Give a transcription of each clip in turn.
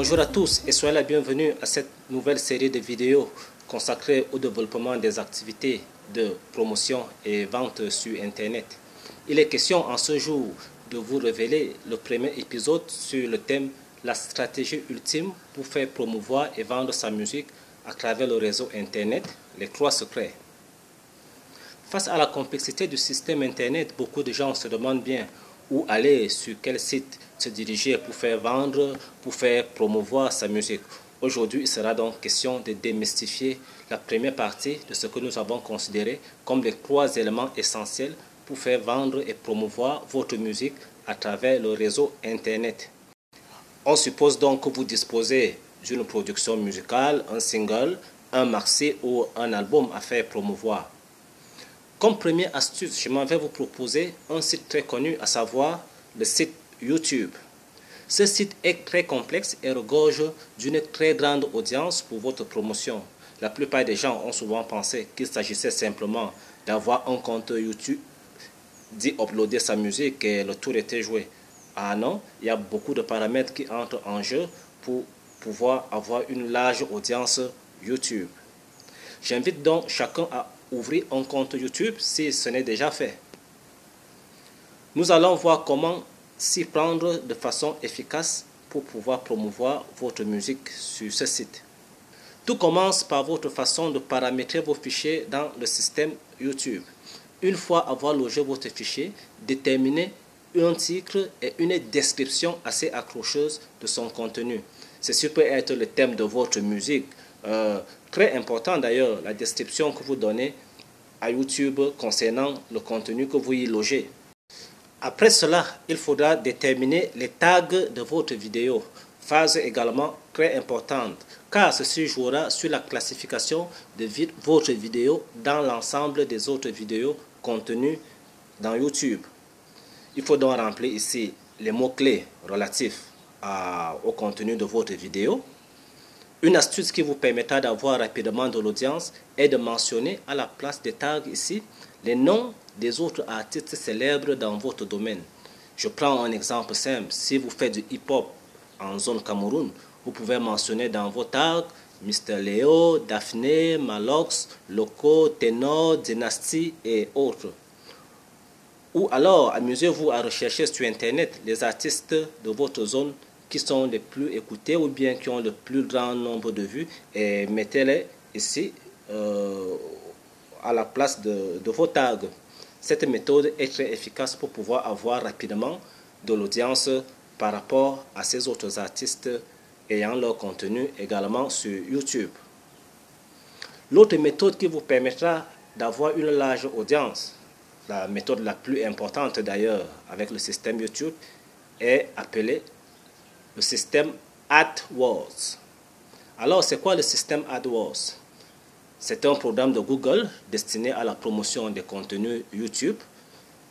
Bonjour à tous et soyez la bienvenue à cette nouvelle série de vidéos consacrée au développement des activités de promotion et vente sur Internet. Il est question en ce jour de vous révéler le premier épisode sur le thème la stratégie ultime pour faire promouvoir et vendre sa musique à travers le réseau Internet, les 3 secrets. Face à la complexité du système Internet, beaucoup de gens se demandent bien où aller, sur quel site se diriger pour faire vendre, pour faire promouvoir sa musique. Aujourd'hui, il sera donc question de démystifier la première partie de ce que nous avons considéré comme les 3 éléments essentiels pour faire vendre et promouvoir votre musique à travers le réseau Internet. On suppose donc que vous disposez d'une production musicale, un single, un maxi ou un album à faire promouvoir. Comme première astuce, je m'en vais vous proposer un site très connu, à savoir le site YouTube. Ce site est très complexe et regorge d'une très grande audience pour votre promotion. La plupart des gens ont souvent pensé qu'il s'agissait simplement d'avoir un compte YouTube, d'y uploader sa musique et le tour était joué. Ah non, il y a beaucoup de paramètres qui entrent en jeu pour pouvoir avoir une large audience YouTube. J'invite donc chacun à ouvrir un compte YouTube si ce n'est déjà fait. Nous allons voir comment s'y prendre de façon efficace pour pouvoir promouvoir votre musique sur ce site. Tout commence par votre façon de paramétrer vos fichiers dans le système YouTube. Une fois avoir logé votre fichier, déterminez un titre et une description assez accrocheuse de son contenu. Ceci peut être le thème de votre musique. Très important d'ailleurs, la description que vous donnez à YouTube concernant le contenu que vous y logez. Après cela, il faudra déterminer les tags de votre vidéo. Phase également très importante, car ceci jouera sur la classification de votre vidéo dans l'ensemble des autres vidéos contenues dans YouTube. Il faut donc remplir ici les mots-clés relatifs au contenu de votre vidéo. Une astuce qui vous permettra d'avoir rapidement de l'audience est de mentionner à la place des tags ici les noms des autres artistes célèbres dans votre domaine. Je prends un exemple simple. Si vous faites du hip-hop en zone Cameroun, vous pouvez mentionner dans vos tags Mr. Léo, Daphné, Malox, Loco, Ténor, Dynasty et autres. Ou alors, amusez-vous à rechercher sur Internet les artistes de votre zone qui sont les plus écoutés ou bien qui ont le plus grand nombre de vues et mettez-les ici à la place de vos tags. Cette méthode est très efficace pour pouvoir avoir rapidement de l'audience par rapport à ces autres artistes ayant leur contenu également sur YouTube. L'autre méthode qui vous permettra d'avoir une large audience, la méthode la plus importante d'ailleurs avec le système YouTube, est appelée le système AdWords. Alors, c'est quoi le système AdWords? C'est un programme de Google destiné à la promotion des contenus YouTube.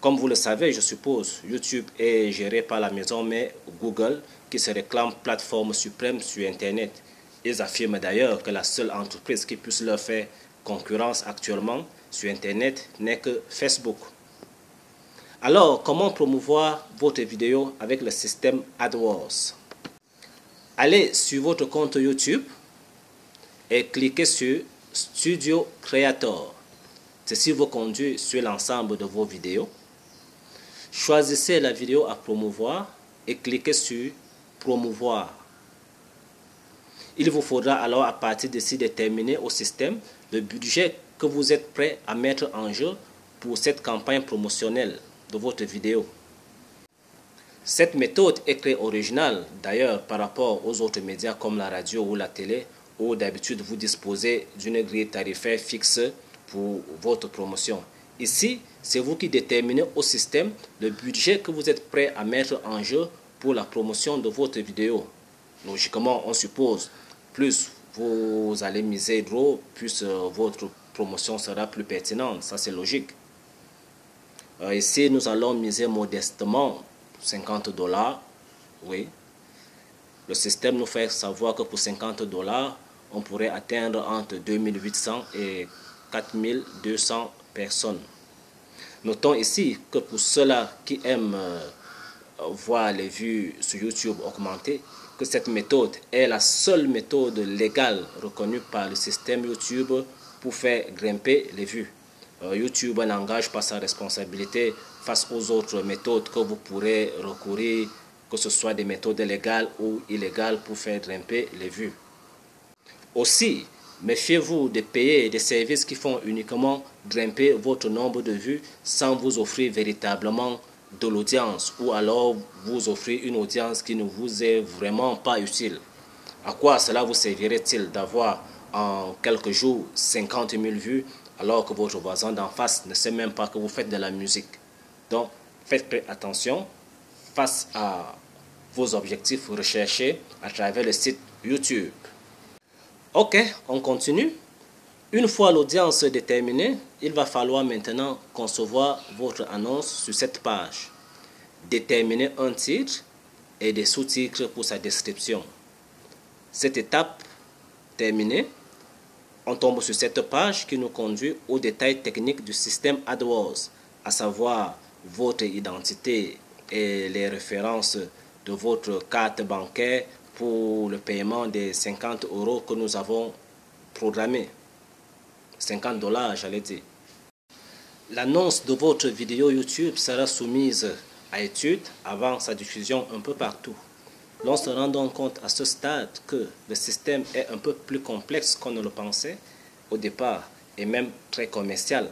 Comme vous le savez, je suppose, YouTube est géré par la maison mère Google qui se réclame plateforme suprême sur Internet. Ils affirment d'ailleurs que la seule entreprise qui puisse leur faire concurrence actuellement sur Internet n'est que Facebook. Alors, comment promouvoir votre vidéo avec le système AdWords? Allez sur votre compte YouTube et cliquez sur Studio Creator. Ceci vous conduit sur l'ensemble de vos vidéos. Choisissez la vidéo à promouvoir et cliquez sur Promouvoir. Il vous faudra alors à partir d'ici déterminer au système le budget que vous êtes prêt à mettre en jeu pour cette campagne promotionnelle de votre vidéo. Cette méthode est très originale d'ailleurs par rapport aux autres médias comme la radio ou la télé où d'habitude vous disposez d'une grille tarifaire fixe pour votre promotion. Ici, c'est vous qui déterminez au système le budget que vous êtes prêt à mettre en jeu pour la promotion de votre vidéo. Logiquement, on suppose, plus vous allez miser gros, plus votre promotion sera plus pertinente. Ça, c'est logique. Ici, nous allons miser modestement $50. Oui. Le système nous fait savoir que pour $50, on pourrait atteindre entre 2800 et 4200 personnes. Notons ici que pour ceux-là qui aiment voir les vues sur YouTube augmenter, que cette méthode est la seule méthode légale reconnue par le système YouTube pour faire grimper les vues. YouTube n'engage pas sa responsabilité face aux autres méthodes que vous pourrez recourir, que ce soit des méthodes légales ou illégales pour faire grimper les vues. Aussi, méfiez-vous de payer des services qui font uniquement grimper votre nombre de vues sans vous offrir véritablement de l'audience, ou alors vous offrir une audience qui ne vous est vraiment pas utile. À quoi cela vous servirait-il d'avoir en quelques jours 50 000 vues alors que votre voisin d'en face ne sait même pas que vous faites de la musique? Donc, faites très attention face à vos objectifs recherchés à travers le site YouTube. Ok, on continue. Une fois l'audience déterminée, il va falloir maintenant concevoir votre annonce sur cette page. Déterminer un titre et des sous-titres pour sa description. Cette étape terminée, on tombe sur cette page qui nous conduit aux détails techniques du système AdWords, à savoir votre identité et les références de votre carte bancaire pour le paiement des 50 € que nous avons programmé. 50 $, j'allais dire. L'annonce de votre vidéo YouTube sera soumise à étude avant sa diffusion un peu partout. L'on se rend donc compte à ce stade que le système est un peu plus complexe qu'on ne le pensait au départ et même très commercial.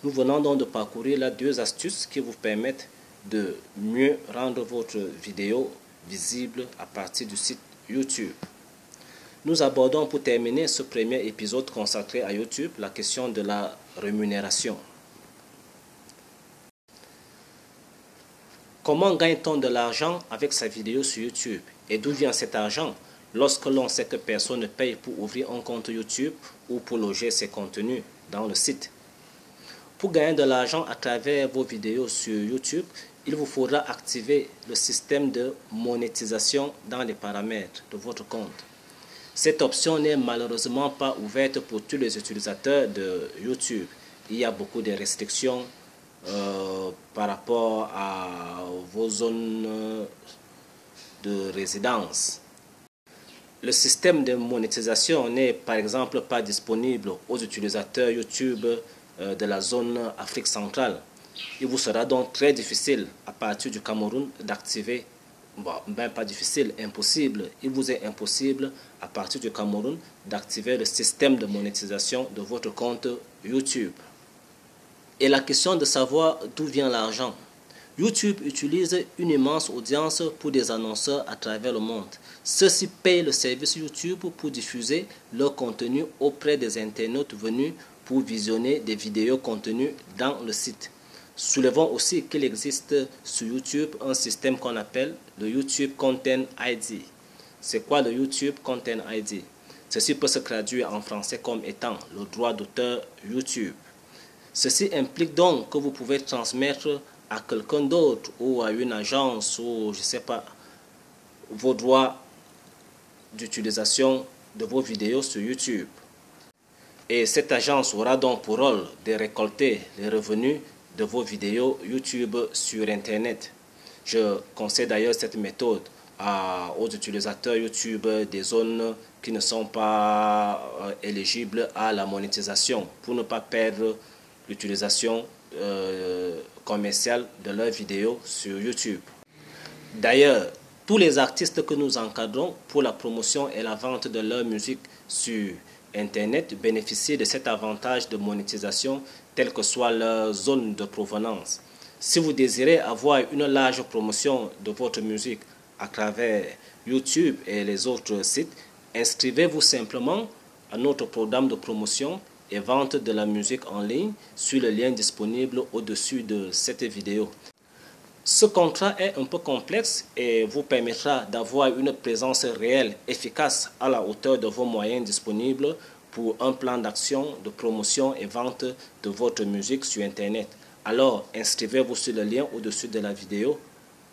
Nous venons donc de parcourir là 2 astuces qui vous permettent de mieux rendre votre vidéo visible à partir du site YouTube. Nous abordons pour terminer ce premier épisode consacré à YouTube la question de la rémunération. Comment gagne-t-on de l'argent avec sa vidéo sur YouTube? Et d'où vient cet argent lorsque l'on sait que personne ne paye pour ouvrir un compte YouTube ou pour loger ses contenus dans le site? Pour gagner de l'argent à travers vos vidéos sur YouTube, il vous faudra activer le système de monétisation dans les paramètres de votre compte. Cette option n'est malheureusement pas ouverte pour tous les utilisateurs de YouTube. Il y a beaucoup de restrictions par rapport à vos zones de résidence. Le système de monétisation n'est par exemple pas disponible aux utilisateurs YouTube de la zone Afrique centrale. Il vous sera donc très difficile à partir du Cameroun d'activer, pas difficile, impossible. Il vous est impossible à partir du Cameroun d'activer le système de monétisation de votre compte YouTube. Et la question de savoir d'où vient l'argent. YouTube utilise une immense audience pour des annonceurs à travers le monde. Ceux-ci payent le service YouTube pour diffuser leur contenu auprès des internautes venus pour visionner des vidéos contenues dans le site. Soulevons aussi qu'il existe sur YouTube un système qu'on appelle le YouTube Content ID. C'est quoi le YouTube Content ID? Ceci peut se traduire en français comme étant le droit d'auteur YouTube. Ceci implique donc que vous pouvez transmettre à quelqu'un d'autre ou à une agence ou je ne sais pas vos droits d'utilisation de vos vidéos sur YouTube. Et cette agence aura donc pour rôle de récolter les revenus de vos vidéos YouTube sur Internet. Je conseille d'ailleurs cette méthode aux utilisateurs YouTube des zones qui ne sont pas éligibles à la monétisation pour ne pas perdre l'utilisation commerciale de leurs vidéos sur YouTube. D'ailleurs, tous les artistes que nous encadrons pour la promotion et la vente de leur musique sur Internet bénéficient de cet avantage de monétisation, telle que soit leur zone de provenance. Si vous désirez avoir une large promotion de votre musique à travers YouTube et les autres sites, inscrivez-vous simplement à notre programme de promotion et vente de la musique en ligne sur le lien disponible au-dessus de cette vidéo. Ce contrat est un peu complexe et vous permettra d'avoir une présence réelle, efficace à la hauteur de vos moyens disponibles pour un plan d'action de promotion et vente de votre musique sur Internet. Alors, inscrivez-vous sur le lien au-dessus de la vidéo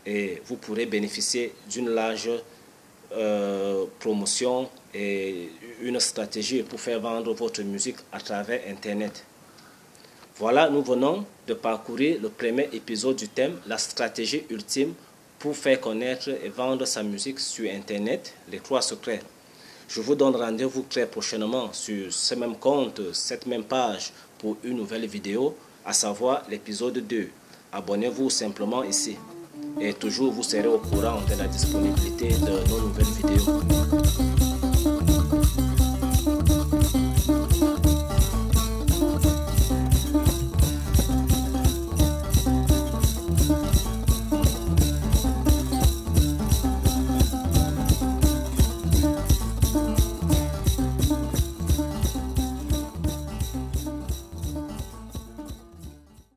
et vous pourrez bénéficier d'une large promotion et une stratégie pour faire vendre votre musique à travers Internet. Voilà, nous venons de parcourir le premier épisode du thème « La stratégie ultime pour faire connaître et vendre sa musique sur Internet, les 3 secrets. Je vous donne rendez-vous très prochainement sur ce même compte, cette même page pour une nouvelle vidéo, à savoir l'épisode 2. Abonnez-vous simplement ici et toujours vous serez au courant de la disponibilité de nos nouvelles